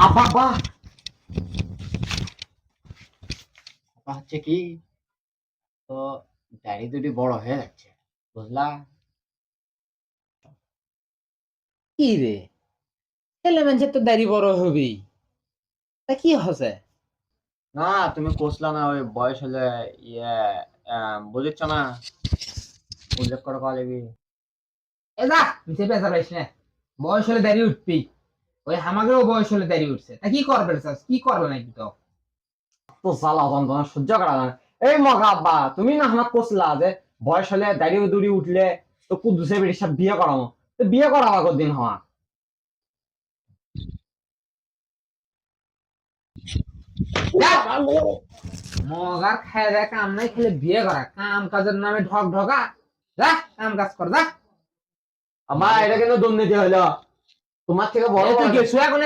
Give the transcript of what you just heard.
আব্বা আব্বা আব্বা হচ্ছে কি, তো দাড়ি দুটি বড় হয়ে যাচ্ছে, বুঝলা? কি রে, ছেলে মানুষের তো দাড়ি বড় হবেই, তা কি হসে? না, তুমি কোসলা না, ওই বয়স হলে ইয়ে বুঝেছ না, উল্লেখ করে কয়া লাগবি। এ যা, মিছে পেঁচা পাইস না। বয়স হলে দাড়ি উঠবি। ওই আমাকেও বয়স হলে দাড়ি উঠছে, তা কি করবে চাস? কি করবে নাকি তো? তো জ্বালা যন্ত্রণা সহ্য করা যায় না। এই মগা আব্বা, তুমি না আমার কোসলা যে বয়স হলে দাড়ি দুড়ি উঠলে তো কুদ্দুসে বেটির সাথে বিয়ে করামো, তো বিয়ে করাবা কদিন হওয়া। যা, মগার খায় দেয় কাম নাই, খেলে বিয়ে করা কাম কাজের নামে ঢক ঢকা। যা, কাম কাজ কর যা। আমার এটা কিন্তু দুর্নীতি হইলো, তোমার থেকে বড় তুই বড় গেছো এখন